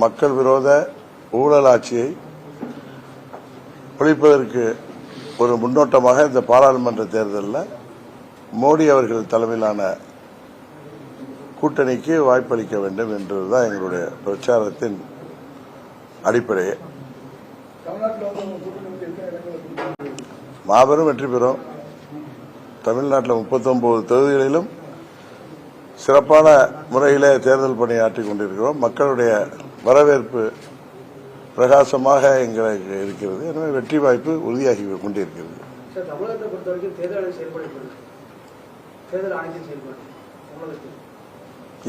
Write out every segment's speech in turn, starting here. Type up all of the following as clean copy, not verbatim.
மக்கள் விரோத ஊழல் ஆட்சியை ஒழிப்பதற்கு ஒரு முன்னோட்டமாக இந்த பாராளுமன்ற தேர்தலில் மோடி அவர்கள் தலைமையிலான கூட்டணிக்கு வாய்ப்பளிக்க வேண்டும் என்பதுதான் எங்களுடைய பிரச்சாரத்தின் அடிப்படையே. மாபெரும் வெற்றி பெறும். தமிழ்நாட்டில் 39 தொகுதிகளிலும் சிறப்பான முறையிலே தேர்தல் பணியாற்றிக் கொண்டிருக்கிறோம். மக்களுடைய வரவேற்பு பிரகாசமாக எங்களுக்கு இருக்கிறது. எனவே வெற்றி வாய்ப்பு உறுதியாகி கொண்டிருக்கிறது. தமிழகத்தை பொறுத்தவரைக்கும்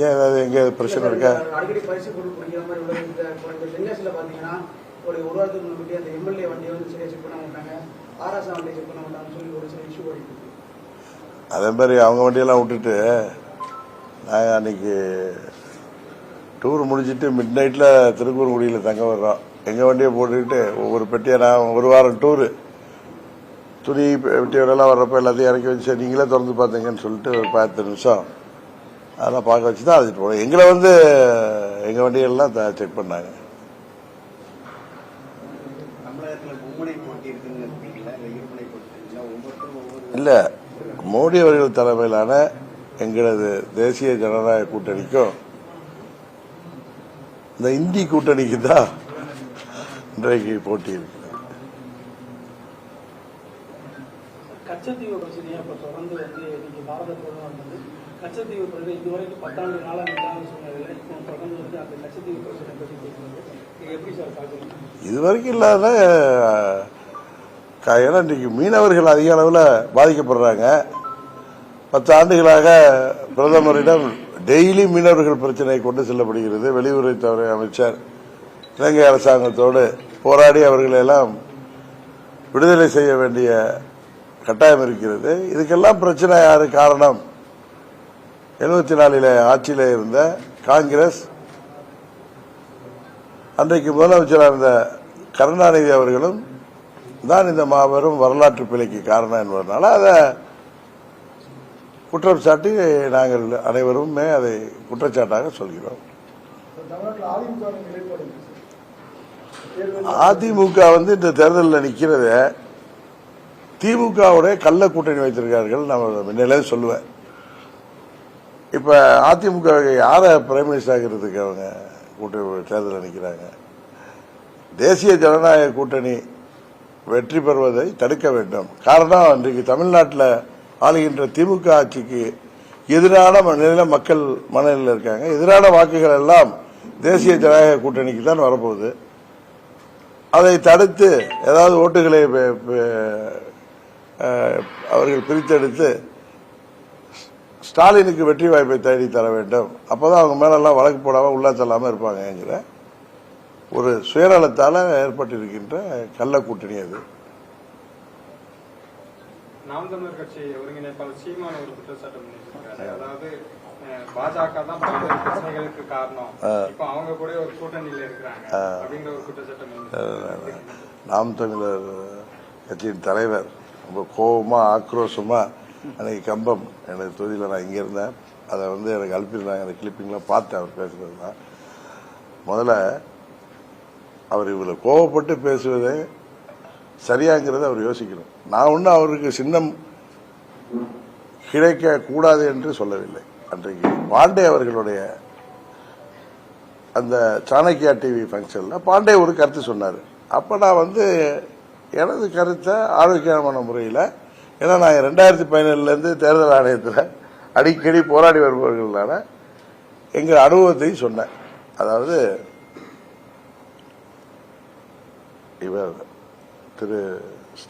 ஏன் ஏதாவது எங்க பிரச்சனை இருக்கா? அடிக்கடி பரிசு பொருள் குடிக்கிற மாதிரி தென்காசியில் பாத்தீங்கன்னா ஒரு வாரத்துக்கு முன்னாடி அந்த எம்எல்ஏ வண்டியை வந்து சரியா செக் பண்ண மாட்டாங்க, ஆர்எஸ் வண்டியை செக் பண்ண மாட்டாங்கன்னு சொல்லி ஒரு சில இஷ்யூ ஓடிட்டு இருக்கு. அதே மாதிரி அவங்க வண்டியெல்லாம் விட்டுட்டு நாங்கள் அன்னைக்கு டூர் முடிச்சுட்டு மிட் நைட்ல திருக்கூர்குடியில் தங்க வர்றோம். எங்க வண்டியை போட்டுக்கிட்டு ஒவ்வொரு பெட்டியை நான் ஒரு வாரம் டூரு துணி பெட்டியோடலாம் வர்றப்ப எல்லாத்தையும் இறக்கி வச்சு நீங்களே திறந்து பார்த்தீங்கன்னு சொல்லிட்டு ஒரு 10 நிமிஷம் அதெல்லாம் பார்க்க வச்சு தான் அழைச்சிட்டு போனோம். எங்களை வந்து எங்க வண்டியெல்லாம் செக் பண்ணாங்க. இல்ல, மோடி அவர்கள் தலைமையிலான எங்களது தேசிய ஜனநாயக கூட்டணிக்கும் இந்த இந்தி கூட்டணிக்கு தான் இன்றைக்கு போட்டி இருக்கு. கச்சத்தீவு பிரச்சனையை இப்ப தொடர்ந்து வந்து இன்னைக்கு பாரத பிரதமர் வந்து கச்சத்தீவு பிரச்சனை இதுவரைக்கும் 10 ஆண்டு காலம் சூழ்நிலையில இப்போ தொடர்ந்து வந்து அந்த கச்சத்தீவு பிரச்சனை பற்றி பேசுறது நீங்க எப்படி சார் பாக்குறீங்க? இதுவரைக்கும் இல்லாத ஏன்னா இன்னைக்கு மீனவர்கள் அதிக அளவில் பாதிக்கப்படுறாங்க. 10 ஆண்டுகளாக பிரதமரிடம் டெய்லி மீனவர்கள் பிரச்சனை கொண்டு செல்லப்படுகிறது. வெளியுறவுத்துறை அமைச்சர் இலங்கை அரசாங்கத்தோடு போராடி அவர்களை எல்லாம் விடுதலை செய்ய வேண்டிய கட்டாயம் இருக்கிறது. இதுக்கெல்லாம் பிரச்சனை யாரு காரணம்? 74 ஆட்சியில இருந்த காங்கிரஸ், அன்றைக்கு முதலமைச்சராக இருந்த கருணாநிதி அவர்களும் தான் இந்த மாபெரும் வரலாற்று பிழைக்கு காரணம் என்பதனால அதை குற்றம் சாட்டி நாங்கள் அனைவருமே அதை குற்றச்சாட்டாக சொல்கிறோம். அதிமுக வந்து இந்த தேர்தலில் நிற்கிறது திமுகவுடைய கள்ள கூட்டணி வைத்திருக்கார்கள். நம்ம முன்னிலே சொல்லுவேன். இப்ப அதிமுக யார பிரைம் மினிஸ்டர் ஆகிறதுக்கு அவங்க கூட்டணி தேர்தலில் நிற்கிறாங்க. தேசிய ஜனநாயக கூட்டணி வெற்றி பெறுவதை தடுக்க வேண்டும். காரணம், இன்றைக்கு தமிழ்நாட்டில் ஆளுகின்ற திமுக ஆட்சிக்கு எதிரான மக்கள் மனநிலையில் இருக்காங்க. எதிரான வாக்குகள் எல்லாம் தேசிய ஜனநாயக கூட்டணிக்கு தான் வரப்போகுது. அதை தடுத்து ஏதாவது ஓட்டுகளை அவர்கள் பிரித்தெடுத்து ஸ்டாலினுக்கு வெற்றி வாய்ப்பை தேடி தர வேண்டும். அப்பதான் அவங்க மேலெல்லாம் வழக்கு போடாம உள்ள தள்ளாம இருப்பாங்கிற ஒரு சுயநலத்தால ஏற்பட்டிருக்கின்ற கள்ள கூட்டணி அது. நாம் தமிழர் கட்சி ஒருங்கிணைப்பாளர் சீமான் ஒரு குற்றச்சாட்டு பண்ணியிருக்காரு. அதாவது பாஜக தான் பல்வேறு பிரச்சனைகளுக்கு காரணம், இப்ப அவங்க கூட ஒரு கூட்டணியில இருக்கிறாங்க அப்படிங்கிற ஒரு குற்றச்சாட்டு. நாம் தமிழர் கட்சியின் தலைவர் ரொம்ப கோபமா ஆக்ரோஷமா அன்னைக்கு கம்பம் எனக்கு தொகுதியில் நான் இங்க இருந்தேன். அதை வந்து எனக்கு அனுப்பியிருந்தாங்க. அந்த கிளிப்பிங்லாம் பார்த்தேன் அவர் பேசுறதுதான். முதல்ல அவர் இவ்வளவு கோபப்பட்டு பேசுவதே சரியாங்கிறத அவர் யோசிக்கணும். நான் ஒன்னும் அவருக்கு சின்னம் கிடைக்க கூடாது என்று சொல்லவில்லை. அன்றைக்கு பாண்டே அவர்களுடைய அந்த சாணக்கியா டிவி பங்கன்ல பாண்டே ஒரு கருத்து சொன்னார். அப்ப நான் வந்து எனது கருத்தை ஆரோக்கியமான முறையில், ஏன்னா நான் 2017 இருந்து தேர்தல் ஆணையத்தில் அடிக்கடி போராடி வருபவர்களான எங்கள் அனுபவத்தையும் சொன்னேன். அதாவது இவர் திரு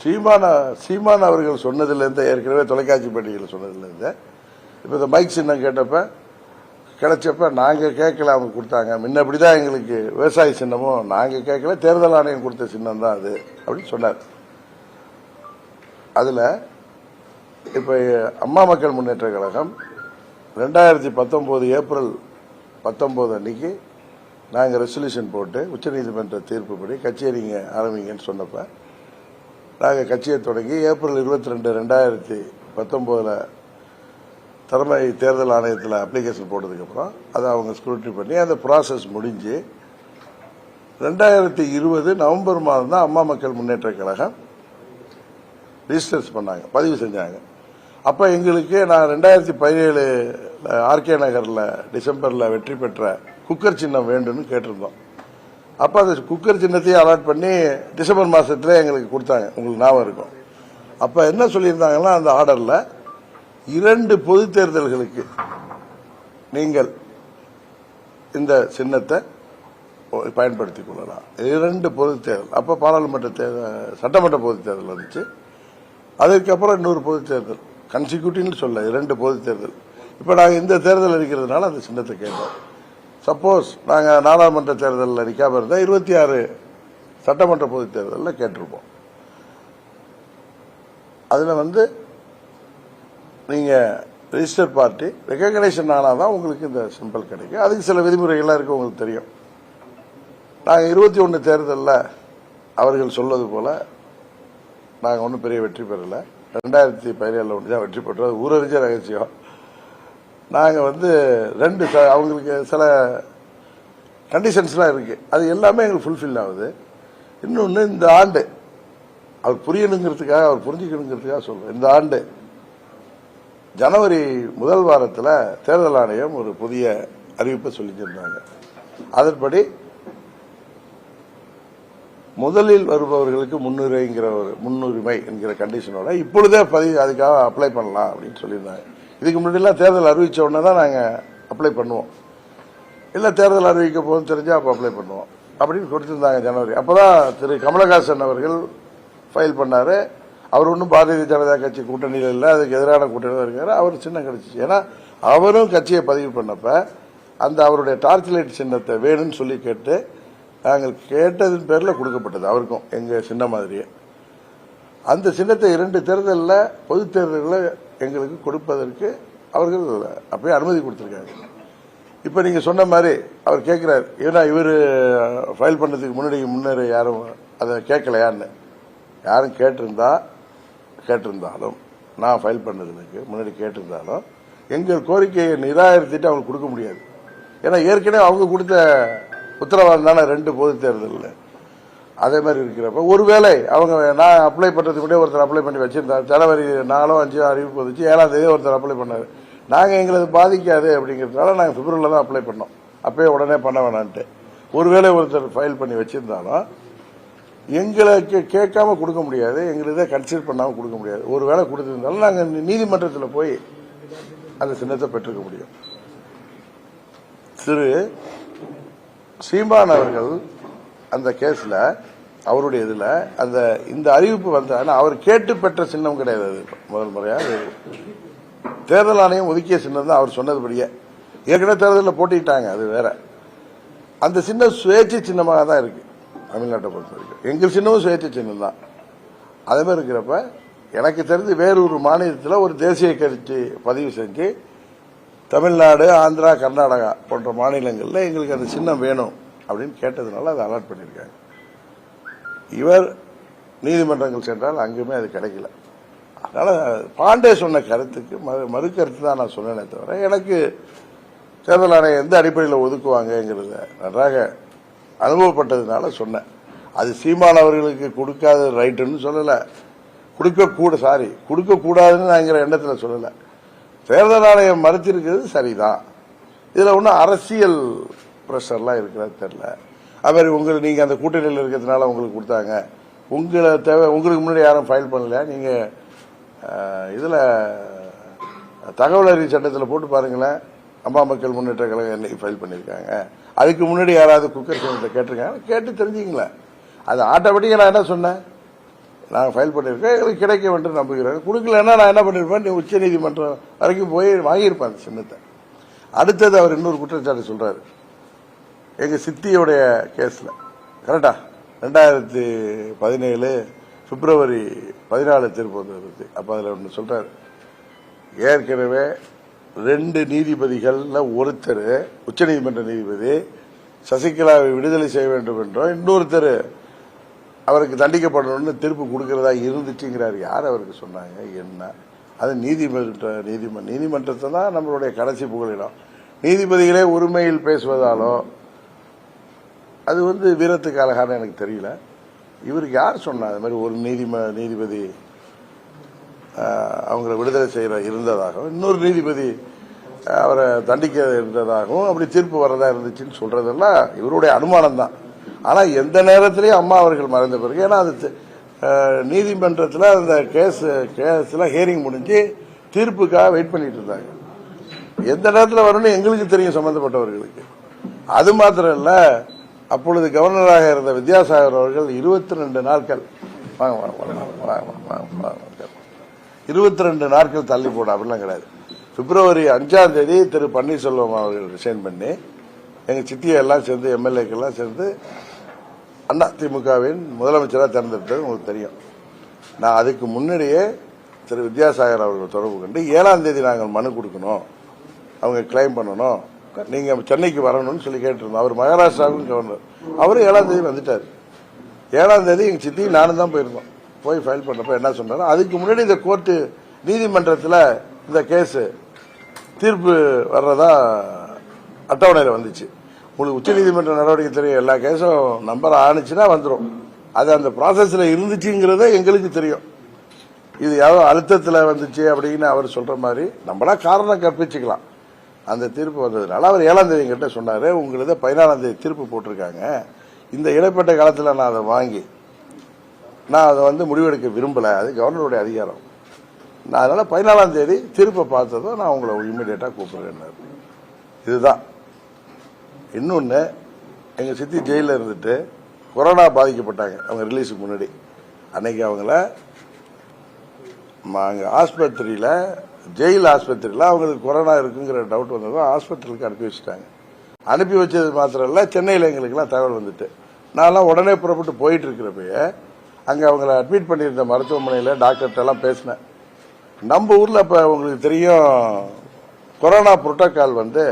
சீமான் அவர்கள் சொன்னதிலிருந்து, ஏற்கனவே தொலைக்காட்சி பேட்டிகள் சொன்னதிலிருந்து, இப்ப இந்த மைக் சின்னம் கேட்டப்ப கிடைச்சப்ப நாங்க கேட்கல, அவங்க கொடுத்தாங்க. முன்ன அப்படிதான் எங்களுக்கு விவசாய சின்னமும் நாங்க கேட்கல, தேர்தல் ஆணையம் கொடுத்த சின்னம் தான் அது அப்படின்னு சொன்னார். அதுல இப்ப அம்மா மக்கள் முன்னேற்ற கழகம் 2019 ஏப்ரல் 19 அன்னைக்கு நாங்க ரெசல்யூஷன் போட்டு உச்சநீதிமன்ற தீர்ப்புப்படி கட்சியை நீங்க ஆரம்பிங்கன்னு சொன்னப்ப நாங்க கட்சியை தொடங்கி ஏப்ரல் 22, 2019 தலைமை தேர்தல் ஆணையத்தில் அப்ளிகேஷன் போட்டதுக்கு அப்புறம் அதை அவங்க ஸ்க்ரூட்டினி பண்ணி அந்த ப்ராசஸ் முடிஞ்சு 2020 நவம்பர் மாதம் தான் அம்மா மக்கள் முன்னேற்ற கழகம் ரிஜிஸ்டர்ஸ் பண்ணாங்க, பதிவு செஞ்சாங்க. அப்ப எங்களுக்கு நான் 2017 ஆர்கே நகர்ல டிசம்பர்ல வெற்றி பெற்ற குக்கர் சின்னம் வேண்டும்னு கேட்டிருந்தோம். அப்ப அந்த குக்கர் சின்னத்தையும் அலாட் பண்ணி டிசம்பர் மாசத்துல எங்களுக்கு கொடுத்தாங்க, உங்களுக்கு ஞாபகம் இருக்கும். அப்ப என்ன சொல்லியிருந்தாங்கன்னா, அந்த ஆர்டர்ல 2 பொது தேர்தல்களுக்கு நீங்கள் இந்த சின்னத்தை பயன்படுத்திக் கொள்ளலாம். 2 பொது தேர்தல், அப்ப பாராளுமன்ற தேர்தல், சட்டமன்ற பொது தேர்தல் வந்துச்சு. அதுக்கப்புறம் இன்னொரு பொது தேர்தல், கன்சிக்யூட்டிவ்னு சொல்ல 2 பொது தேர்தல். இப்ப நாங்க இந்த தேர்தல் இருக்கிறதுனால அந்த சின்னத்தை கேட்டோம். சப்போஸ் நாங்க நாடாளுமன்ற தேர்தலில் நிக்காம இருந்தா 26 சட்டமன்ற பொது தேர்தலில் கேட்டிருப்போம். அதுல நீங்க ரெஜிஸ்டர் பார்ட்டி ரெகக்னைசேஷன் ஆனாதான் உங்களுக்கு இந்த சிம்பிள் கிடைக்கும். அதுக்கு சில விதிமுறைகள்லாம் இருக்கு, உங்களுக்கு தெரியும். நாங்க 21 தேர்தலில் அவர்கள் சொல்வது போல நாங்க ஒன்றும் பெரிய வெற்றி பெறல. 2017 ஒன்று தான் வெற்றி பெற்றோம், ஊரறிஞ்ச ரகசியம். நாங்க 2 அவங்களுக்கு சில கண்டிஷன்ஸ்லாம் இருக்கு, அது எல்லாமே எங்களுக்கு ஃபுல்ஃபில் ஆகுது. இன்னொன்று, இந்த ஆண்டு அவர் புரியணுங்கிறதுக்காக, அவர் புரிஞ்சுக்கணுங்கிறதுக்காக சொல்றேன், இந்த ஆண்டு ஜனவரி முதல் வாரத்தில் தேர்தல் ஆணையம் ஒரு புதிய அறிவிப்பை சொல்லியிருந்தாங்க. அதன்படி முதலில் வருபவர்களுக்கு முன்னுரிமை என்கிற கண்டிஷனோட இப்பொழுதே அதுக்காக அப்ளை பண்ணலாம் அப்படின்னு சொல்லியிருந்தாங்க. இதுக்கு முன்னாடிலாம் தேர்தல் அறிவிச்ச உடனே தான் நாங்கள் அப்ளை பண்ணுவோம், இல்லை தேர்தல் அறிவிக்க போதும் தெரிஞ்சா அப்போ அப்ளை பண்ணுவோம் அப்படின்னு கொடுத்திருந்தாங்க ஜனவரி. அப்போதான் திரு கமலஹாசன் அவர்கள் ஃபைல் பண்ணாரு. அவர் ஒன்றும் பாரதிய ஜனதா கட்சி கூட்டணியில் இல்லை, அதுக்கு எதிரான கூட்டணியில் இருக்காரு. அவர் சின்னம் கிடைச்சிச்சு. ஏன்னா அவரும் கட்சியை பதிவு பண்ணப்ப அந்த அவருடைய டார்ச் லைட் சின்னத்தை வேணும்னு சொல்லி கேட்டு நாங்கள் கேட்டதன் பேரில் கொடுக்கப்பட்டது அவருக்கும் எங்க சின்ன மாதிரியே. அந்த சின்னத்தை 2 தேர்தலில் பொது தேர்தலில் எங்களுக்கு கொடுப்பதற்கு அவர்கள் அப்பயே அனுமதி கொடுத்திருக்காங்க. இப்ப நீங்க சொன்ன மாதிரி அவர் கேட்கிறார், ஏன்னா இவர் ஃபைல் பண்ணதுக்கு முன்னரே யாரும் அதை கேட்கலையான்னு. யாரும் கேட்டிருந்தாலும் நான் ஃபைல் பண்ணதுக்கு முன்னாடி கேட்டிருந்தாலும் எங்கள் கோரிக்கையை நிராகரித்துட்டு அவங்களுக்கு கொடுக்க முடியாது. ஏன்னா ஏற்கனவே அவங்க கொடுத்த உத்தரவாதம் தானே 2 பொது தேர்தலில். அதே மாதிரி இருக்கிறப்ப ஒருவேளை அவங்க நான் அப்ளை பண்றதுக்கு முன்னாடி ஒருத்தர் அப்ளை பண்ணி வச்சிருந்தார், ஜனவரி 4 5 அறிவிப்பு வந்துச்சு, 7ஆம் தேதி ஒருத்தர் அப்ளை பண்ணாரு. நாங்க எங்களுக்கு பாதிக்காது அப்படிங்கிறதுனால நாங்க பிப்ரவரியில் தான் அப்ளை பண்ணோம், அப்பயே உடனே பண்ண வேணான்ட்டு. ஒருவேளை ஒருத்தர் ஃபைல் பண்ணி வச்சிருந்தாலும் எங்களுக்கு கேட்காம கொடுக்க முடியாது, எங்களுக்கு கன்சிடர் பண்ணாம கொடுக்க முடியாது. ஒருவேளை கொடுத்திருந்தாலும் நாங்க நீதிமன்றத்தில் போய் அந்த சின்னத்தை பெற்றுக்க முடியும். திரு சீமான் அவர்கள் அந்த கேஸ்ல அவருடைய இதுல இந்த அறிவிப்பு அவர் கேட்டு பெற்ற சின்னம் கிடையாது. முதல் முறையா தேர்தல் ஆணையம் ஒதுக்கிய சின்னம் தான் அவர் சொன்னதுபடியே. ஏற்கனவே தேர்தலில் போட்டிட்டாங்க, அது வேற. அந்த சின்னம் சுயேட்சை சின்னமாக தான் இருக்கு தமிழ்நாட்டை பொறுத்த வரைக்கும். எங்கள் சின்னமும் சுயேட்சை சின்னம் தான். அதே மாதிரி இருக்கிறப்ப எனக்கு தெரிஞ்சு வேறொரு மாநிலத்தில் ஒரு தேசிய கட்சி பதிவு செஞ்சு தமிழ்நாடு, ஆந்திரா, கர்நாடகா போன்ற மாநிலங்களில் எங்களுக்கு அந்த சின்னம் வேணும் அப்படின்னு கேட்டதுனால அதை அலாட் பண்ணியிருக்காங்க. இவர் நீதிமன்றங்கள் சென்றால் அங்குமே அது கிடைக்கல. அதனால பாண்டே சொன்ன கருத்துக்கு மறு கருத்து தான் நான் சொன்னேனே தவிர, எனக்கு தேர்தல் ஆணையம் எந்த அடிப்படையில் ஒதுக்குவாங்கங்கிறத நன்றாக அனுபவப்பட்டதுனால சொன்னேன். அது சீமான் அவர்களுக்கு கொடுக்காத ரைட்டுன்னு சொல்லல, கொடுக்க கூடாதுன்னு நான் எண்ணத்தில் சொல்லல. தேர்தல் ஆணையம் மறுத்திருக்கிறது சரிதான். இதுல ஒன்னும் அரசியல் பிரஷர்லாம் இருக்கிறது தெரியல. அது நீங்க அந்த கூட்டணியில் இருக்கிறதுனால உங்களுக்கு கொடுத்தாங்க, உங்களுக்கு முன்னாடி யாரும் ஃபைல் பண்ணல. நீங்க இதுல தகவல் அறிவு சட்டத்தில் போட்டு பாருங்களேன், அம்மா மக்கள் முன்னேற்ற கழகம் என்னைக்கு ஃபைல் பண்ணிருக்காங்க. அதுக்கு முன்னாடி யாராவது குக்கர் சின்னத்தை கேட்டிருக்காங்க, கேட்டு தெரிஞ்சுங்களேன். அது ஆட்டோமேட்டிக்கா நான் என்ன சொன்னேன், நாங்கள் ஃபைல் பண்ணியிருக்கேன், எங்களுக்கு கிடைக்க வேண்டும் நம்புகிறேன். கொடுக்கலன்னா நான் என்ன பண்ணிருப்பேன், நீ உச்ச நீதிமன்றம் வரைக்கும் போய் வாங்கியிருப்பேன் அந்த சின்னத்தை. அடுத்தது அவர் இன்னொரு குற்றச்சாட்டு சொல்றாரு, எங்க சித்தியோடைய கேஸ்ல கரெக்டா 2017 பிப்ரவரி 14 தீர்ப்பு வந்தது. அப்ப அதுல ஒன்று சொல்றாரு, ஏற்கனவே 2 நீதிபதிகள்ல ஒருத்தர் உச்சநீதிமன்ற நீதிபதி சசிகலாவை விடுதலை செய்ய வேண்டும் என்றும் இன்னொருத்தர் அவருக்கு தண்டிக்கப்படணும்னு தீர்ப்பு கொடுக்கிறதா இருந்துச்சுங்கிறார். யார் அவருக்கு சொன்னாங்க என்ன? அது நீதிமன்றத்தை தான் நம்மளுடைய கடைசி புகலிடம். நீதிபதிகளே உரிமையில் பேசுவதாலோ அது வந்து வீரத்துக்கு அழகான எனக்கு தெரியல. இவருக்கு யார் சொன்னா அது மாதிரி ஒரு நீதிபதி அவங்கள விடுதலை செய்யற இருந்ததாகவும் இன்னொரு நீதிபதி அவரை தண்டிக்க இருந்ததாகவும் அப்படி தீர்ப்பு வரதா இருந்துச்சுன்னு சொல்றதெல்லாம் இவருடைய அனுமானம் தான். ஆனா எந்த நேரத்திலையும் அம்மா அவர்கள் மறைந்த பிறகு, ஏன்னா அது நீதிமன்றத்தில் அந்த கேஸ்ல ஹியரிங் முடிஞ்சு தீர்ப்புக்காக வெயிட் பண்ணிட்டு இருந்தாங்க. எந்த நேரத்தில் வரணும்னு எங்களுக்கு தெரியும் சம்பந்தப்பட்டவர்களுக்கு. அது மாத்திரம் இல்ல, அப்பொழுது கவர்னராக இருந்த வித்யாசாகர் அவர்கள் 22 நாட்கள் 22 நாட்கள் தள்ளி போட அப்படிலாம் கிடையாது. பிப்ரவரி 5ஆம் தேதி திரு பன்னீர்செல்வம் அவர்கள் ரிசைன் பண்ணி எங்க சித்தியெல்லாம் சேர்ந்து எம்எல்ஏக்கெல்லாம் சேர்ந்து அதிமுகவின் முதலமைச்சராக தேர்ந்தெடுத்தது உங்களுக்கு தெரியும். நான் அதுக்கு முன்னாடியே திரு வித்யாசாகர் அவர்கள் தொடர்பு கொண்டு 7ஆம் தேதி நாங்கள் மனு கொடுக்கணும், அவங்க கிளைம் பண்ணணும், நீங்க சென்னைக்கு வரணும்னு சொல்லி கேட்டிருந்தோம். அவர் மகாராஷ்டிராவுக்கும் கவர்னர். அவரு 7ஆம் தேதி வந்துட்டார். 7ஆம் தேதி எங்க சித்தி நானும் தான் போயிருந்தோம். போய் ஃபைல் பண்ணப்ப என்ன சொன்னாரு, அதுக்கு முன்னாடி இந்த கோர்ட்டு நீதிமன்றத்தில் இந்த கேஸ் தீர்ப்பு வர்றதா அட்டவணையில் வந்துச்சு. உங்களுக்கு உச்சநீதிமன்ற நடவடிக்கை தெரியும், எல்லா கேஸும் நம்பர் ஆனிச்சுன்னா வந்துடும். அது அந்த ப்ராசஸ்ல இருந்துச்சுங்கிறத எங்களுக்கு தெரியும். இது யாரோ அழுத்தத்தில் வந்துச்சு அப்படின்னு அவர் சொல்ற மாதிரி நம்மளா காரணம் கற்பிச்சுக்கலாம். அந்த தீர்ப்பு வந்ததுனால அவர் 7ஆம் தேதி கிட்ட சொன்னாரு, உங்களுக்கு 14ஆம் தேதி தீர்ப்பு போட்டிருக்காங்க, இந்த இடைப்பட்ட காலத்தில் நான் அதை வாங்கி நான் அதை வந்து முடிவெடுக்க விரும்பல, அது கவர்னருடைய அதிகாரம். நான் அதனால 14ஆம் தேதி தீர்ப்பை பார்த்ததும் நான் உங்களை இம்மிடியேட்டா கூப்பிடுறேன். இதுதான். இன்னொன்னு, எங்க சித்தி ஜெயில இருந்துட்டு கொரோனா பாதிக்கப்பட்டாங்க அவங்க ரிலீஸுக்கு முன்னாடி. அன்னைக்கு அவங்கள ஆஸ்பத்திரியில ஜெயில் ஆஸ்பத்திரியில் அவங்களுக்கு கொரோனா இருக்குங்கிற டவுட் வந்ததும் ஆஸ்பத்திரிக்கு அனுப்பி வச்சுட்டாங்க. அனுப்பி வச்சது மாத்திரம் இல்ல, சென்னையில் எங்களுக்குலாம் தகவல் வந்துட்டு நான்லாம் உடனே புறப்பட்டு போயிட்டு இருக்கிறப்பயே அங்க அவங்களை அட்மிட் பண்ணியிருந்த மருத்துவமனையில் டாக்டர்கிட்ட எல்லாம் பேசினேன். நம்ம ஊர்ல இப்ப உங்களுக்கு தெரியும் கொரோனா புரோட்டோகால் வந்து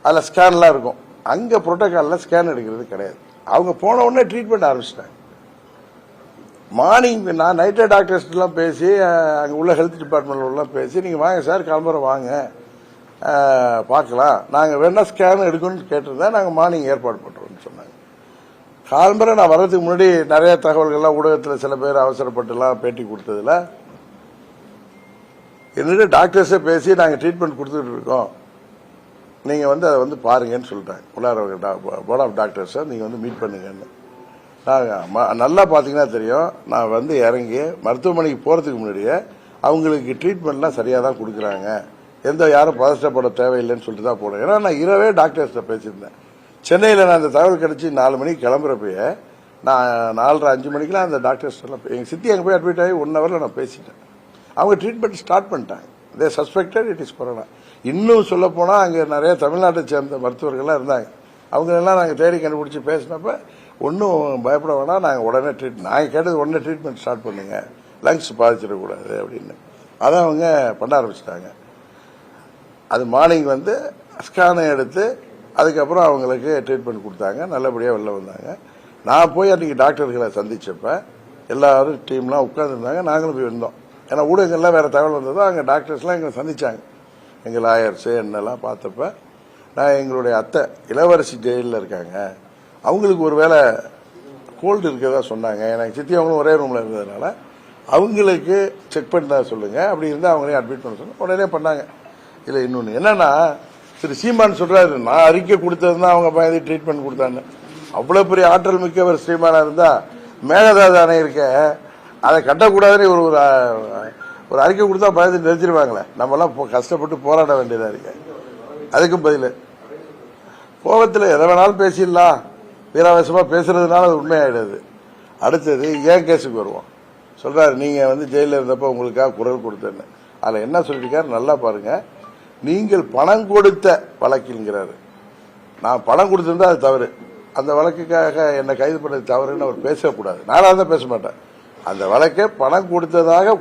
அதுல ஸ்கேன்லாம் இருக்கும். அங்க புரோட்டோகால்ல ஸ்கேன் எடுக்கிறது கிடையாது. அவங்க போன உடனே ட்ரீட்மெண்ட் ஆரம்பிச்சிட்டாங்க. மார்னிங் நான் நைட்டே டாக்டர்ஸ்லாம் பேசி அங்கே உள்ள ஹெல்த் டிபார்ட்மெண்ட்லாம் பேசி நீங்கள் வாங்க சார் கிளம்புற வாங்க பார்க்கலாம், நாங்கள் வேணா ஸ்கேன் எடுக்கணும்னு கேட்டிருந்தா நாங்கள் மார்னிங் ஏற்பாடு பண்ணுறோம்னு சொன்னாங்க. காலம்பரை நான் வர்றதுக்கு முன்னாடி நிறைய தகவல்கள்லாம் ஊடகத்தில் சில பேர் அவசரப்பட்டுலாம் பேட்டி கொடுத்ததுல என்னிட்ட டாக்டர்ஸே பேசி நாங்கள் ட்ரீட்மெண்ட் கொடுத்துட்டு இருக்கோம், நீங்கள் வந்து அதை வந்து பாருங்கன்னு சொல்லிட்டாங்க. உள்ளார போர்ட் ஆஃப் டாக்டர்ஸை நீங்கள் வந்து மீட் பண்ணுங்கன்னு. நல்லா பார்த்தீங்கன்னா தெரியும், நான் வந்து இறங்கி மருத்துவமனைக்கு போகிறதுக்கு முன்னாடியே அவங்களுக்கு ட்ரீட்மெண்ட்லாம் சரியாக தான் கொடுக்குறாங்க, யாரும் பதஷ்டப்பட தேவையில்லைன்னு சொல்லிட்டு தான் போனேன். ஏன்னா நான் இரவே டாக்டர்ஸ்ட்ட பேசியிருந்தேன். சென்னையில் நான் அந்த தகவல் கிடைச்சி 4 மணிக்கு கிளம்புறப்பயே நான் 4:30 5 மணிக்கெலாம் அந்த டாக்டர்ஸ்லாம் எங்கள் சித்தி அங்கே போய் அட்மிட் ஆகி 1 ஹவரில் நான் பேசிட்டேன். அவங்க ட்ரீட்மெண்ட் ஸ்டார்ட் பண்ணிட்டாங்க. தே சஸ்பெக்டட் இட் இஸ் கொரோனா. இன்னும் சொல்ல போனால் அங்கே நிறைய தமிழ்நாட்டை சேர்ந்த மருத்துவர்கள்லாம் இருந்தாங்க. அவங்களெல்லாம் நாங்கள் தேடி கண்டுபிடிச்சி பேசினப்ப ஒன்றும் பயப்பட வேணாம், நாங்கள் உடனே நாங்கள் கேட்டது உடனே ட்ரீட்மெண்ட் ஸ்டார்ட் பண்ணுங்க, லங்ஸ் பாதிச்சிடக்கூடாது அப்படின்னு. அதை அவங்க பண்ண ஆரம்பிச்சிட்டாங்க. அது மார்னிங் வந்து ஸ்கேனை எடுத்து அதுக்கப்புறம் அவங்களுக்கு ட்ரீட்மெண்ட் கொடுத்தாங்க. நல்லபடியாக வெளில வந்தாங்க. நான் போய் அன்றைக்கி டாக்டர்களை சந்திச்சப்ப எல்லாரும் டீம்லாம் உட்காந்துருந்தாங்க. நாங்களும் போய் இருந்தோம். ஏன்னா ஊடகங்கள்லாம் வேறு தகவல் வந்ததோ அங்கே டாக்டர்ஸ்லாம் எங்களை சந்திச்சாங்க. எங்கள் லாயர்ஸு என்னெல்லாம் பார்த்தப்ப நான் எங்களுடைய அத்தை இளவரசி ஜெயிலில் இருக்காங்க, அவங்களுக்கு ஒரு வேளை கோல்டு இருக்கிறதா சொன்னாங்க. எனக்கு சித்தி அவங்களும் ஒரே ரூமில் இருந்ததுனால அவங்களுக்கு செக் பண்ண சொல்லுங்க, அப்படி இருந்தால் அவங்களையும் அட்மிட் பண்ண சொல்லுங்க. உடனே பண்ணாங்க. இல்லை இன்னொன்று என்னன்னா, திரு சீமான் சொல்றாரு, நான் அறிக்கை கொடுத்ததுதான் அவங்க பயந்து ட்ரீட்மெண்ட் கொடுத்தாங்க. அவ்வளோ பெரிய ஆற்றல் மிக்கவர் ஸ்ரீமானா இருந்தா மேகதாது அணை இருக்க அதை கட்டக்கூடாதுன்னு ஒரு அறிக்கை கொடுத்தா பயந்து நிறுத்திடுவாங்களே. நம்மலாம் கஷ்டப்பட்டு போராட வேண்டியதா இருக்கு. அதுக்கும் பதில் கோபத்தில் எதை வேணாலும் பேசிடலாம், வீராவேசமா பேசுறதுனால அது உண்மையாயிடாது. அடுத்தது ஏன் கேஸுக்கு வருவோம். சொல்றாரு, நீங்க வந்து ஜெயிலில் இருந்தப்ப உங்களுக்காக குரல் கொடுத்தேன்னு. அதில் என்ன சொல்லியிருக்காரு நல்லா பாருங்க. நீங்கள் பணம் கொடுத்த வழக்கில்ங்கிறாரு. நான் பணம் கொடுத்திருந்தா அது தவறு, அந்த வழக்குக்காக என்னை கைது பண்ணது தவறுன்னு அவர் பேசக்கூடாது. நானாக தான் பேச மாட்டேன். அந்த வழக்கை பணம் கொடுத்ததாக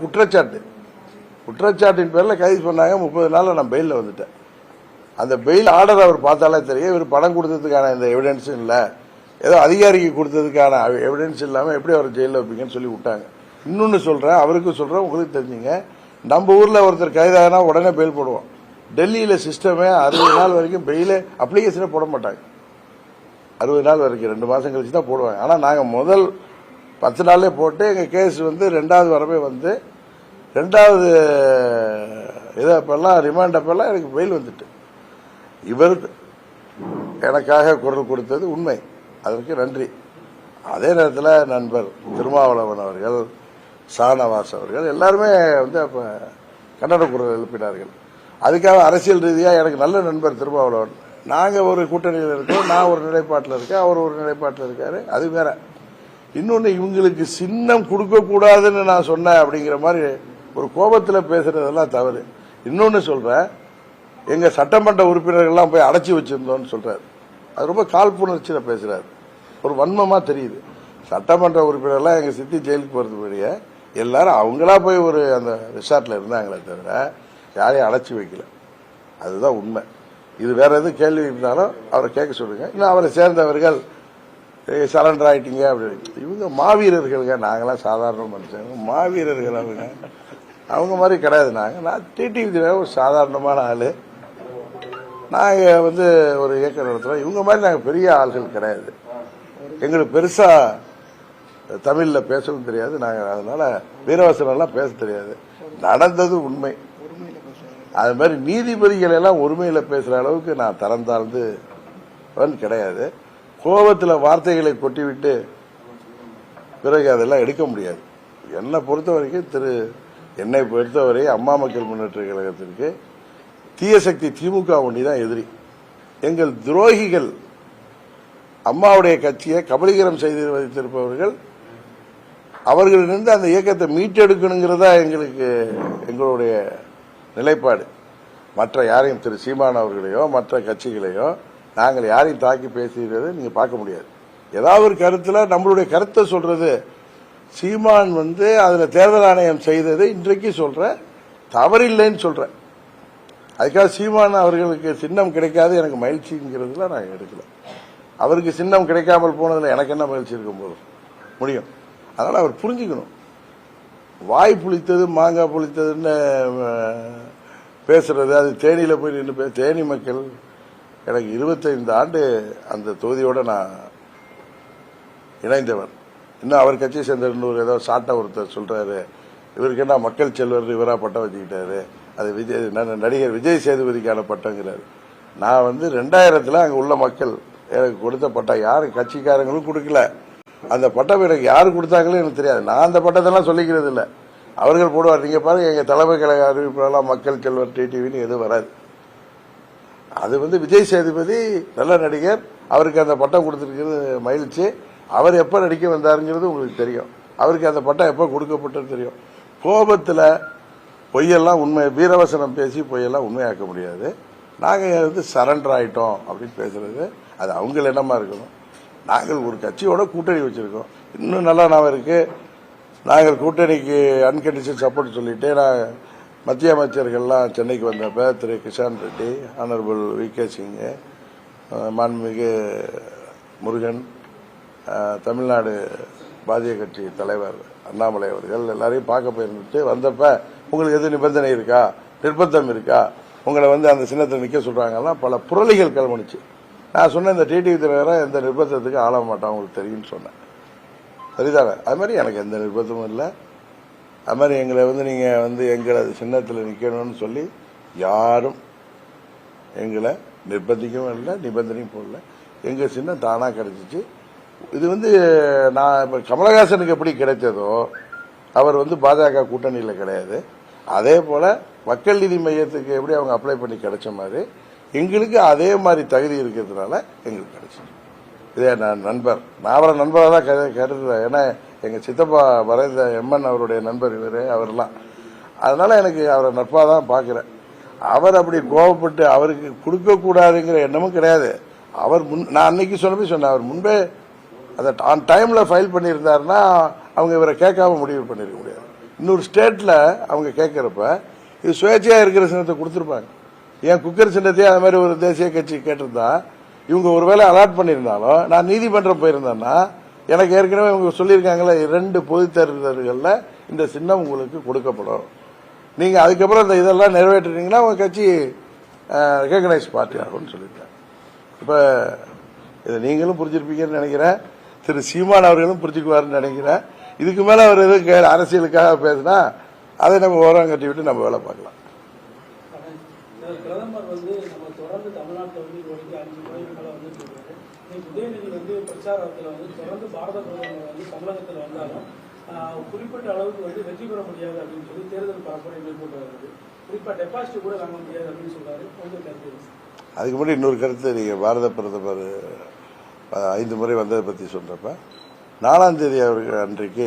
குற்றச்சாட்டின் பேரில் கைது பண்ணாங்க. 30 நாள்ல நான் பெயிலில் வந்துட்டேன். அந்த பெயில் ஆர்டர் அவர் பார்த்தாலே தெரியும், இவர் பணம் கொடுத்ததுக்கான இந்த எவிடன்ஸும் இல்லை, ஏதோ அதிகாரிக்கு கொடுத்ததுக்கான எவிடன்ஸ் இல்லாமல் எப்படி அவர் ஜெயிலில் வைப்பீங்கன்னு சொல்லி விட்டாங்க. இன்னொன்று சொல்கிறேன், அவருக்கும் சொல்கிறேன், உங்களுக்கு தெரிஞ்சுங்க. நம்ம ஊரில் ஒருத்தர் கைதாகனா உடனே பெயில் போடுவோம். டெல்லியில் சிஸ்டமே 60 நாள் வரைக்கும் பெயிலே அப்ளிகேஷனே போட மாட்டாங்க. 60 நாள் வரைக்கும் 2 மாதம் கழிச்சு தான் போடுவாங்க. ஆனால் நாங்கள் முதல் 10 நாள்லேயே போட்டு எங்கள் கேஸ் வந்து 2வது வரவே வந்து 2வது இதை அப்பெல்லாம் ரிமாண்ட் அப்பெல்லாம் எனக்கு பெயில் வந்துட்டு. இவர் எனக்காக குரல் கொடுத்தது உண்மை, அதற்கு நன்றி. அதே நேரத்தில் நண்பர் திருமாவளவன் அவர்கள், ஷானவாஸ் அவர்கள் எல்லாருமே வந்து அப்போ கன்னட குரல் எழுப்பினார்கள். அதுக்காக அரசியல் ரீதியாக எனக்கு நல்ல நண்பர் திருமாவளவன். நாங்கள் ஒரு கூட்டணியில் இருக்கோம், நான் ஒரு நிலைப்பாட்டில் இருக்கேன், அவர் ஒரு நிலைப்பாட்டில் இருக்காரு, அது வேற. இன்னொன்று, இவங்களுக்கு சின்னம் கொடுக்கக்கூடாதுன்னு நான் சொன்னேன் அப்படிங்கிற மாதிரி ஒரு கோபத்தில் பேசுறதெல்லாம் தவறு. இன்னொன்று சொல்றேன், எங்க சட்டமன்ற உறுப்பினர்கள்லாம் போய் அடைச்சி வச்சிருந்தோம்னு சொல்றாரு. அது ரொம்ப காழ்ப்புணர்ச்சியில பேசுறாரு, ஒரு வன்மமா தெரியுது. சட்டமன்ற உறுப்பினர்லாம் எங்க சித்தி ஜெயிலுக்கு போறதுபடியே எல்லாரும் அவங்களா போய் ஒரு அந்த ரிசார்ட்ல இருந்தாங்களே தவிர யாரையும் அடைச்சி வைக்கல. அதுதான் உண்மை. இது வேற எதுவும் கேள்வி இருந்தாலும் அவரை கேட்க சொல்லுங்க. இன்னும் அவரை சேர்ந்தவர்கள் சரண்டர் ஆயிட்டீங்க அப்படின்னு. இவங்க மாவீரர்களுங்க, நாங்களாம் சாதாரண மனுஷங்க, மாவீரர்கள் அவங்க மாதிரி கிடையாது. நான் டிடிவி ஒரு சாதாரணமான ஆளு. நாங்கள் வந்து ஒரு இயக்கம் நடத்துகிறோம். இவங்க மாதிரி நாங்கள் பெரிய ஆள்கள் கிடையாது. எங்களுக்கு பெருசா தமிழில் பேசவும் தெரியாது. நாங்கள் அதனால வீரவசனம்லாம் பேச தெரியாது. நடந்தது உண்மை. அது மாதிரி நீதிபதிகள் எல்லாம் ஒருமையில் பேசுகிற அளவுக்கு நான் தரம் தாழ்ந்து கிடையாது. கோபத்தில் வார்த்தைகளை கொட்டிவிட்டு பிறகு அதெல்லாம் எடுக்க முடியாது. என்னை பொறுத்த வரைக்கும் என்னை பொறுத்தவரை அம்மா மக்கள் முன்னேற்ற கழகத்திற்கு தீய சக்தி திமுக ஒண்டிதான் எதிரி. எங்கள் துரோகிகள் அம்மாவுடைய கட்சியை கபலீகரம் செய்து வைத்திருப்பவர்கள், அவர்களிலிருந்து அந்த இயக்கத்தை மீட்டெடுக்கணுங்கிறதா எங்களுடைய நிலைப்பாடு. மற்ற யாரையும் திரு சீமான் அவர்களையோ மற்ற கட்சிகளையோ நாங்கள் யாரையும் தாக்கி பேசுகிறதை நீங்க பார்க்க முடியாது. ஏதாவது ஒரு கருத்துல நம்மளுடைய கருத்தை சொல்றது. சீமான் வந்து அதுல தேர்தல் ஆணையம் செய்ததை இன்றைக்கு சொல்ற தவறில்லைன்னு சொல்றேன். அதுக்காக சீமான் அவர்களுக்கு சின்னம் கிடைக்காது எனக்கு மகிழ்ச்சிங்கிறதுல நான் எடுக்கல. அவருக்கு சின்னம் கிடைக்காமல் போனதுல எனக்கு என்ன மகிழ்ச்சி இருக்கும் போது முடியும். அதனால அவர் புரிஞ்சுக்கணும். வாய் புளித்தது மாங்காய் புளித்ததுன்னு பேசுறது, அது தேனியில போய் நின்று தேனி மக்கள் எனக்கு 25 ஆண்டு அந்த தொகுதியோட நான் இணைந்தவன். இன்னும் அவர் கட்சியை சேர்ந்த இன்னொரு ஏதோ சாட்டை ஒருத்தர் சொல்றாரு, இவருக்கு என்ன மக்கள் செல்வர் இவரா பட்டம் வச்சுக்கிட்டாரு, அது நடிகர் விஜய் சேதுபதிக்கான பட்டங்கிறாரு. நான் வந்து 2000 அங்க உள்ள மக்கள் எனக்கு கொடுத்த பட்டம் யாரும் கட்சிக்காரங்களும் கொடுக்கல. அந்த பட்டம் எனக்கு யாரு கொடுத்தாங்களோ எனக்கு தெரியாது. நான் அந்த பட்டத்தெல்லாம் சொல்லிக்கிறது இல்லை, அவர்கள் போடுவார். நீங்க பாருங்க, எங்க தலைமை கழக அறிவிப்பாளர் மக்கள் செல்வர் டிடிவின்னு எதுவும் வராது. அது வந்து விஜய் சேதுபதி நல்ல நடிகர், அவருக்கு அந்த பட்டம் கொடுத்திருக்கிறது மகிழ்ச்சி. அவர் எப்ப நடிக்க வந்தாருங்கிறது உங்களுக்கு தெரியும், அவருக்கு அந்த பட்டம் எப்ப கொடுக்கப்பட்டது தெரியும். கோபத்துல பொய்யெல்லாம் உண்மை, வீரவசனம் பேசி பொய்யெல்லாம் உண்மையாக்க முடியாது. நாங்க வந்து சரண்டர் ஆயிட்டோம் அப்படின்னு பேசுறது அது அவங்க எண்ணமா இருக்கணும். நாங்கள் ஒரு கட்சியோட கூட்டணி வச்சிருக்கோம். இன்னும் நல்லா நான் இருக்கு, நாங்கள் கூட்டணிக்கு அன்கண்டிஷன் சப்போர்ட் சொல்லிட்டு நான் மத்திய அமைச்சர்கள்லாம் சென்னைக்கு வந்தப்ப திரு கிஷான் ரெட்டி, ஆனரபிள் வி.கே. சிங், மாண்புமிகு முருகன், தமிழ்நாடு பாஜக கட்சி தலைவர் அண்ணாமலை அவர்கள் எல்லாரையும் பார்க்க போயிருந்துட்டு வந்தப்ப உங்களுக்கு எது நிபந்தனை இருக்கா, நிர்பந்தம் இருக்கா, உங்களை வந்து அந்த சின்னத்தில் நிக்க சொல்றாங்கலாம் பல புரளிகள் கிளம்பிச்சு. நான் சொன்னேன், இந்த டிடிவி தலைவராக எந்த நிர்பந்தத்துக்கு ஆள மாட்டான் உங்களுக்கு தெரியும்னு சொன்னேன். சரிதானே? அது மாதிரி எனக்கு எந்த நிர்பந்தமும் இல்லை. அது மாதிரி எங்களை வந்து நீங்க வந்து எங்களை சின்னத்தில் நிக்கணும்னு சொல்லி யாரும் எங்களை நிர்பந்திக்கவும் இல்லை, நிபந்தனையும் போடல. எங்க சின்னம் தானா கிடைச்சிச்சு. இது வந்து நான் இப்ப கமலஹாசனுக்கு எப்படி கிடைத்ததோ, அவர் வந்து பாஜக கூட்டணியில் கிடையாது, அதே போல மக்கள் நீதி மையத்துக்கு எப்படி அவங்க அப்ளை பண்ணி கிடைச்ச மாதிரி எங்களுக்கு அதே மாதிரி தகுதி இருக்கிறதுனால எங்களுக்கு கிடைச்சிது. இதே நான் நண்பர், நான் அவரை நண்பராக தான் கருதுறேன். ஏன்னா எங்க சித்தப்பா வரைந்த எம்என் அவருடைய நண்பர் இவரு, அவர்லாம். அதனால எனக்கு அவரை நட்பா தான் பாக்குறேன். அவர் அப்படி கோபப்பட்டு அவருக்கு கொடுக்க கூடாதுங்கிற எண்ணமும் கிடையாது. அவர் நான் அன்னைக்கு சொன்னேன், அவர் முன்பே அதை ஆன் டைம்ல ஃபைல் பண்ணியிருந்தாருன்னா அவங்க இவரை கேட்காம முடிவு பண்ணிருக்க முடியாது. இன்னொரு ஸ்டேட்ல அவங்க கேட்கிறப்ப இது சுயேட்சையா இருக்கிற சின்னத்தை கொடுத்திருப்பாங்க. ஏன் குக்கர் சின்னத்தையே அது மாதிரி ஒரு தேசிய கட்சி கேட்டிருந்தா இவங்க ஒருவேளை அலாட் பண்ணியிருந்தாலும், நான் நீதிமன்றம் போயிருந்தேன்னா எனக்கு ஏற்கனவே இவங்க சொல்லியிருக்காங்களே 2 பொது தேர்தல்கள்ல இந்த சின்னம் உங்களுக்கு கொடுக்கப்படும், நீங்க அதுக்கப்புறம் இந்த இதெல்லாம் நிறைவேற்றினீங்கன்னா உங்க கட்சி ரெகக்னைஸ் பார்ட்டி ஆகும்னு சொல்லியிருக்காங்க. இப்ப இதை நீங்களும் புரிஞ்சிருப்பீங்கன்னு நினைக்கிறேன். திரு சீமான் அவர்களும் புரிஞ்சுக்குவாருன்னு நினைக்கிறேன். இதுக்கு மேல அவர் எதுவும் அரசியலுக்காக பேசினா அதை நம்ம ஓரம் கட்டி விட்டு நம்ம வேலை பார்க்கலாம். பிரதமர் நம்ம தொடர்ந்து தமிழ்நாட்டில் இது வரைக்கும் 5 முறைக்கு மேல வந்துட்டு இருக்காரு. உதயநிதி பிரச்சாரத்தில் தொடர்ந்து பாரத பிரதமர் தமிழகத்தில் வந்தாலும் குறிப்பிட்ட அளவுக்கு வெற்றி பெற முடியாது அப்படின்னு சொல்லி தேர்தல் பரப்புரை மேற்கொண்டு வருது. குறிப்பா டெபாசிட் கூட வாங்க முடியாது அப்படின்னு சொல்றாரு. கொஞ்சம் கருத்து. அதுக்கு முன்னாடி இன்னொரு கருத்து, நீங்க பாரத பிரதமர் 5 முறை வந்ததை பத்தி சொல்றப்ப 4ஆம் தேதி அவர்கள் அன்றைக்கு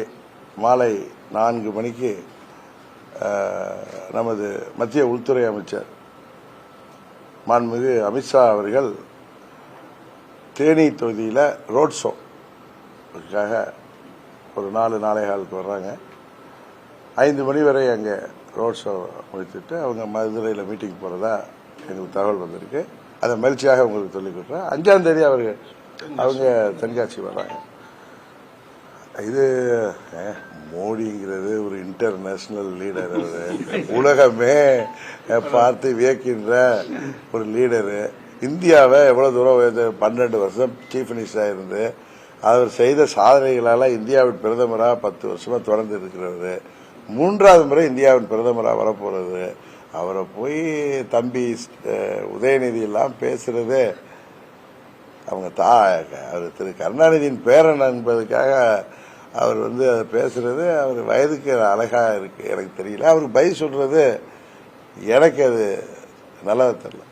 மாலை 4 மணிக்கு நமது மத்திய உள்துறை அமைச்சர் மாண்புமிகு அமித்ஷா அவர்கள் தேனி தொகுதியில் ரோட் ஷோக்காக ஒரு 4-4:15 வர்றாங்க. 5 மணி வரை அங்கே ரோட் ஷோ முடித்துட்டு அவங்க மதுரையில் மீட்டிங் போகிறதா எங்களுக்கு தகவல் வந்திருக்கு. அதை மகிழ்ச்சியாக உங்களுக்கு சொல்லிக் கொடுக்குறேன். 5ஆம் தேதி அவங்க தென்காட்சி வர்றாங்க. இது மோடிங்கிறது ஒரு இன்டர்நேஷனல் லீடர், உலகமே பார்த்து வியக்கின்ற ஒரு லீடரு. இந்தியாவை எவ்வளவு தூரம் 12 வருஷம் சீஃப் மினிஸ்டராக இருந்து அவர் செய்த சாதனைகளால் இந்தியாவின் பிரதமராக 10 வருஷமா தொடர்ந்து இருக்கிறது. 3வது முறை இந்தியாவின் பிரதமராக வரப்போறது. அவரை போய் தம்பி உதயநிதி எல்லாம் பேசுறது, அவங்க அவர் திரு கருணாநிதியின் பேரன் என்பதுக்காக அவர் அதை பேசுறது அவர் வயதுக்கு அழகா இருக்கு. எனக்கு தெரியல. அவருக்கு பதில் சொல்றது எனக்கு அது நல்லா தெரியல.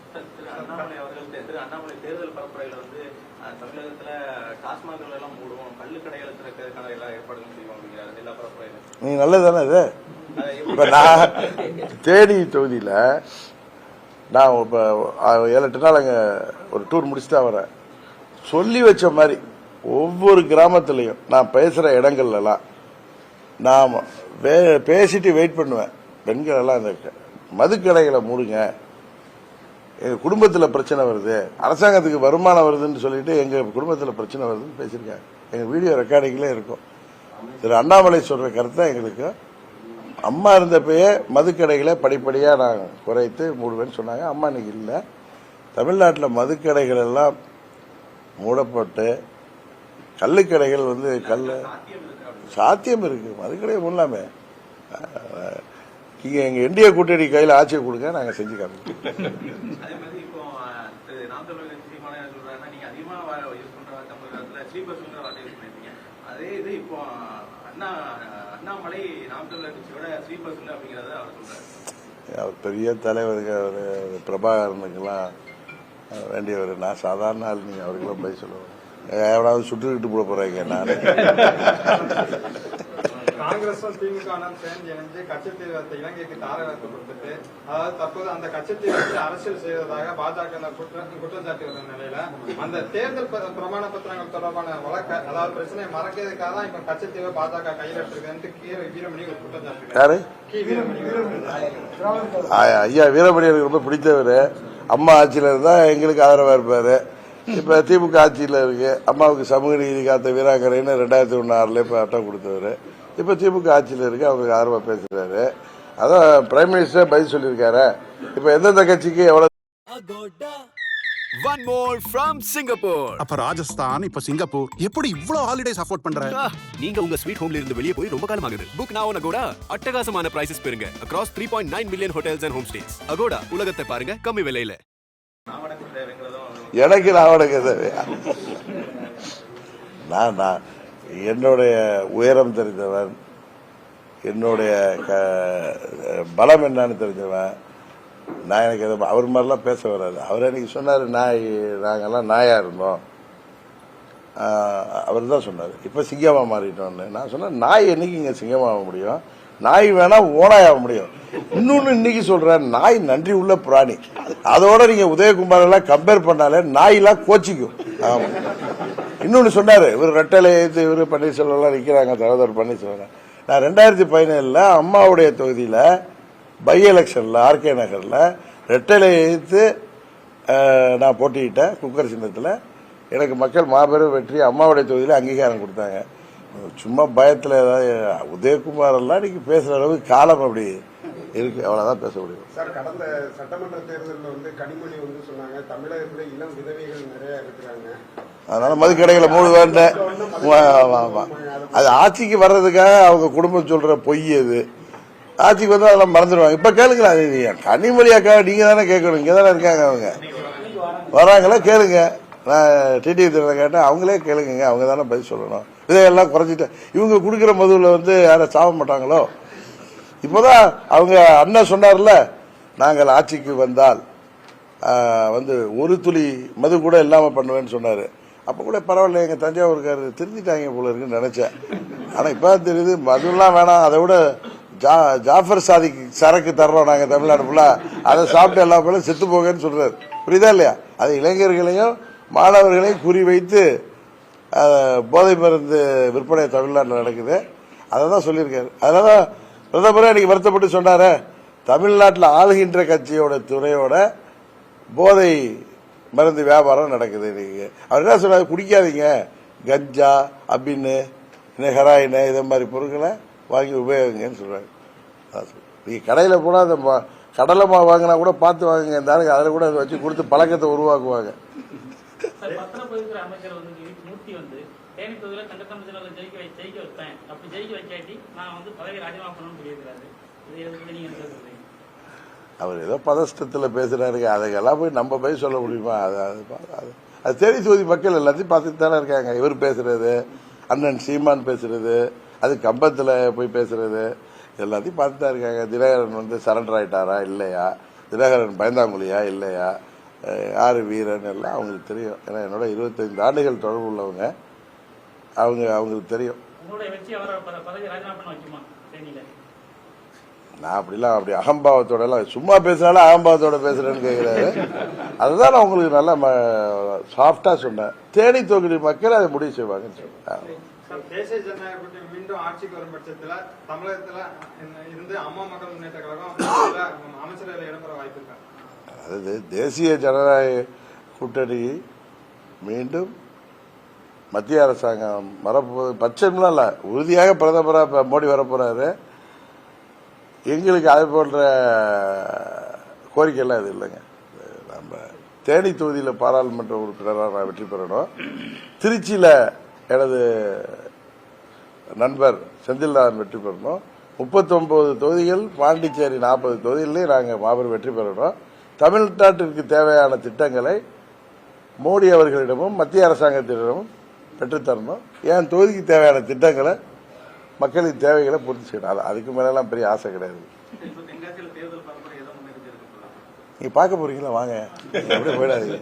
நீ நல்லதானே இது. இப்ப நான் தேனி தொகுதியில நான் இப்ப 7-8 நாள் அங்க ஒரு டூர் முடிச்சுட்டு வரேன். சொல்லி வச்ச மாதிரி ஒவ்வொரு கிராமத்திலையும் நான் பேசுற இடங்கள்லாம் நான் பேசிட்டு வெயிட் பண்ணுவேன். பெண்கள் எல்லாம் இந்த மதுக்கடைகளை மூடுங்க, எங்க குடும்பத்துல பிரச்சனை வருது, அரசாங்கத்துக்கு வருமானம் வருதுன்னு சொல்லிட்டு எங்க குடும்பத்துல பிரச்சனை வருதுன்னு பேசியிருக்காங்க. எங்க வீடியோ ரெக்கார்டிங்ல இருக்கும். திரு அண்ணாமலை சொல்ற கருத்தை எங்களுக்கு அம்மா இருந்தப்பயே மதுக்கடைகளை படிப்படியா நான் குறைத்து மூடுவேன்னு சொன்னாங்க. அம்மா இன்னைக்கு இல்லை. தமிழ்நாட்டில் மதுக்கடைகள் எல்லாம் மூடப்பட்டு கள்ளுக்கடைகள் சாத்தியம் இருக்கு. மதுக்கடை மூடலாமே. நீங்க எங்க இந்திய கூட்டணி கையில் ஆட்சியை கொடுங்க, நாங்க செஞ்சு காமிக்கிறோம். அவர் பெரிய தலைவருக்கு, அவர் பிரபாகரனுக்கெல்லாம் வேண்டியவர். நான் சாதாரண ஆள். நீங்க அவருக்கெல்லாம் போய் சொல்லுவேன். எவ்வளவு சுட்டுக்கிட்டு போட போறாங்க. நான் காங்கிரஸும் திமுக சேர்ந்து இணைந்து கச்சத்தீவு இலங்கைக்கு தாரவாத்து கொடுத்துட்டு, அதாவது தற்போது அந்த கச்சத்தீவு அரசியல் செய்வதாக பாஜக குற்றம் சாட்டி வந்த நிலையில அந்த தேர்தல் பிரமாண பத்திரங்கள் தொடர்பான வழக்க, அதாவது பிரச்சனையை மறக்கிறதுக்காக தான் இப்ப கச்சத்தீவை பாஜக கையில் எடுத்திருக்கு. வீரமணி ஒரு குற்றம் சாட்டிருக்காரு. ஐயா வீரமணி எனக்கு ரொம்ப பிடித்தவர். அம்மா ஆட்சியில இருந்தா எங்களுக்கு ஆதரவா இருப்பாரு. இப்ப திமுக ஆட்சியில இருக்கு. அம்மாவுக்கு சமூக நீதி காத்த வீராங்கரைன்னு 2001-6 இப்ப அட்டம் கொடுத்தவர். இப்ப திமுக ஆட்சியில இருக்கு. அவருக்கு ஆர்வம் பேசுறாரு. அதான் பிரைம் மினிஸ்டர் பதில் சொல்லியிருக்காரு. இப்ப எந்தெந்த கட்சிக்கு எவ்வளவு. One more from Singapore. அப்ப ராஜஸ்தான், இப்ப சிங்கப்பூர். எப்படி இவ்ளோ ஹாலிடேஸ் அஃபோர்ட் பண்ற? நீங்க உங்க ஸ்வீட் ஹோம்ல இருந்து வெளியே போய் ரொம்ப காலம் ஆகுது. Book now on Agoda. அட்டகாசமான பிரைசஸ் பெறுங்க. Across 3.9 million hotels and homestays. Agoda, உலகத்தை பாருங்க கம்மி விலையில. எனக்கு லாவணக்க தேவையா? நான் என்னுடைய உயரம் தெரிந்தவன், என்னுடைய பலம் என்னன்னு தெரிஞ்சவன். நான் எனக்கு அவர் மாதிரிலாம் பேச வராது. அவர் எனக்கு சொன்னார், நாங்கெல்லாம் நாயா இருந்தோம். அவர் தான் சொன்னார் இப்ப சிங்கமா மாறிட்டோம்னு. நான் சொன்னேன், நாய் என்னைக்கு இங்க சிங்கமாக முடியும்? நாய் வேணா ஓனாயாக முடியும். இன்னொன்னு இன்னைக்கு சொல்றேன், நாய் நன்றி உள்ள பிராணி. அதோட நீங்க உதயகுமார் எல்லாம் கம்பேர் பண்ணாலே நாயெல்லாம் கோச்சிக்கும். ஆமா. இன்னொன்னு சொன்னாரு, இவர் ரெட்டலை இவரு பன்னீர்செல்வம் எல்லாம் நிக்கிறாங்க, சகோதரர் பன்னீர்செல்வம். நான் 2017 அம்மாவுடைய தொகுதியில பை எலெக்ஷன்ல ஆர்கே நகர்ல ரெட்டலை எதிர்த்து நான் போட்டியிட்டேன். குக்கர் சின்னத்தில் எனக்கு மக்கள் மாபெரும் வெற்றி. அம்மாவுடைய தொகுதியில அங்கீகாரம் கொடுத்தாங்க. சும்மா பயத்துல ஏதாவது உதயகுமார் எல்லாம் இன்னைக்கு பேசுற அளவுக்கு காலம் அப்படி இருக்கு, அவ்வளவுதான் பேச முடியும். சார், கடந்த சட்டமன்ற தேர்தலில் வந்து கனிமொழி வந்து சொன்னாங்க, தமிழகத்துல இளம் விதவைகள் நிறைய இருக்கிறாங்க, அதனால மதுக்கடைகளை மூடுவேன். அது ஆட்சிக்கு வர்றதுக்காக அவங்க குடும்பம் சொல்ற பொய் அது. ஆட்சிக்கு வந்து அதெல்லாம் மறந்துடுவாங்க. இப்ப கேளுங்களா, கனிமொழி அக்கா நீங்க தானே கேட்கணும், இங்க தானே இருக்காங்க அவங்க, வராங்களா கேளுங்க. நான் டிடிவி தினகரன் கேட்டேன், அவங்களே கேளுங்க, அவங்க தானே பதில் சொல்லணும். இதையெல்லாம் குறைச்சிட்டு இவங்க கொடுக்குற மதுவில் வந்து யாரும் சாப்பிட மாட்டாங்களோ. இப்போதான் அவங்க அண்ணன் சொன்னார்ல, நாங்கள் ஆட்சிக்கு வந்தால் வந்து ஒரு துளி மது கூட இல்லாம பண்ணுவேன்னு சொன்னாரு. அப்ப கூட பரவாயில்ல, எங்க தஞ்சாவூருக்காரு திருந்திட்டாங்க போல இருக்குன்னு நினைச்சேன். ஆனா இப்ப தெரியுது மதுலாம் வேணாம், அதை விட ஜாஃபர் சாதிக்கு சரக்கு தர்றோம் நாங்க தமிழ்நாடு ஃபுல்லா, அதை சாப்பிட்டு எல்லா பேரும் செத்து போங்கன்னு சொல்றாரு. புரியுதா இல்லையா? அது இளைஞர்களையும் மாணவர்களையும் குறிவைத்து போதை மருந்து விற்பனை தமிழ்நாட்டில் நடக்குது. அதை தான் சொல்லியிருக்காரு. அதனால பிரதமரே இன்னைக்கு வருத்தப்பட்டு சொன்னாரு, தமிழ்நாட்டில் ஆளுகின்ற கட்சியோட துறையோட போதை மருந்து வியாபாரம் நடக்குது. இன்னைக்கு அவர் என்ன சொன்னாரு, குடிக்காதீங்க, கஞ்சா அபின்னு ஹெராயின் இதை மாதிரி பொருட்களை வாங்கி உபயோகிங்கன்னு சொல்றாங்க. நீங்க கடையில போனா அந்த கடலை மாவு வாங்கினா கூட பார்த்து வாங்குங்க, இந்த ஆளுங்க அதில் கூட அதை வச்சு கொடுத்து பழக்கத்தை உருவாக்குவாங்க. அமைச்சர் வந்து மூர்த்தி வந்து தேனி தொகுதியில தங்கத்தமிழ்ல ஜெயிக்க வைப்பேன், அப்படி ஜெயிக்க வைக்காட்டி நான் வந்து பதவி ராஜினாமா பண்ணணும்னு சொல்லியிருக்கிறாரு. அவர் ஏதோ பதஷ்டத்தில் பேசுறாரு, அதுக்கெல்லாம் போய் நம்ம போய் சொல்ல முடியுமா? அது தேனி தொகுதி மக்கள் எல்லாத்தையும் பார்த்துட்டு தானே இருக்காங்க. இவர் பேசுறது, அண்ணன் சீமான் பேசுறது, அது கம்பத்தில் போய் பேசுறது, எல்லாத்தையும் பார்த்து தான் இருக்காங்க. தினகரன் வந்து சரண்டர் ஆயிட்டாரா இல்லையா, தினகரன் பயந்தாங்குழியா இல்லையா, யாரு வீரன் எல்லாம் அவங்களுக்கு தெரியும். ஏன்னா என்னோட 25 ஆண்டுகள் தொடர்பு உள்ளவங்க, அவங்களுக்கு தெரியும். நான் அப்படிலாம் அப்படி அகம்பாவத்தோட எல்லாம் சும்மா பேசினாலும் அகம்பாவத்தோட பேசுறேன்னு கேட்கிறாரு. அதுதான் நான் உங்களுக்கு நல்லா சாஃப்டா சொன்னேன். தேனி தொகுதி மக்கள் அதை முடிவு செய்வாங்கன்னு சொன்னேன். தேசிய ஜனநாயக கூட்டணி மீண்டும் ஆட்சிக்கு வரும் பட்சத்துல தமிழகத்துல இருந்து அம்மா மக்கள் முன்னேற்ற கழகம் அமைச்சரவையில் இடம்பெற வாய்ப்பு இருக்கா? அதாவது தேசிய ஜனநாயக கூட்டணி மீண்டும் மத்திய அரசாங்கம் வரப்போது பட்சம்லாம் இல்ல, உறுதியாக பிரதமராக மோடி வரப்போறாரு. எங்களுக்கு அது போன்ற கோரிக்கை எல்லாம் இது இல்லைங்க. நம்ம தேனி தொகுதியில் பாராளுமன்ற உறுப்பினராக நான் வெற்றி பெறணும். திருச்சியில எனது நண்பர் செந்தில்நாதன் வெற்றி பெறணும். 39 தொகுதிகள், பாண்டிச்சேரி 40 தொகுதிகளிலே நாங்கள் மாபெரும் வெற்றி பெறணும். தமிழ்நாட்டிற்கு தேவையான திட்டங்களை மோடி அவர்களிடமும் மத்திய அரசாங்கத்திடமும் பெற்றுத்தரணும். என் தொகுதிக்கு தேவையான திட்டங்களை, மக்களின் தேவைகளை பூர்த்தி செய்யணும். அதுக்கு மேலாம் பெரிய ஆசை கிடையாது. நீங்க பார்க்க போறீங்களா? வாங்க, அப்படியே போயிடாதீங்க.